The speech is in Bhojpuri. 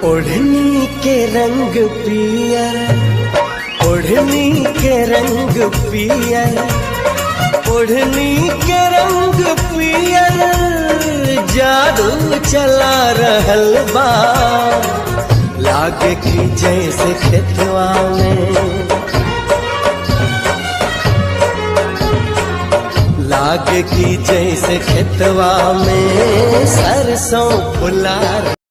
ओढ़नी के रंग पियर, ओढ़नी के रंग पियर, ओढ़नी के रंग पियर, जादू चला रहल बा। लागे की जैसे खेतवा में, लागे की जैसे खेतवा में सरसों फुला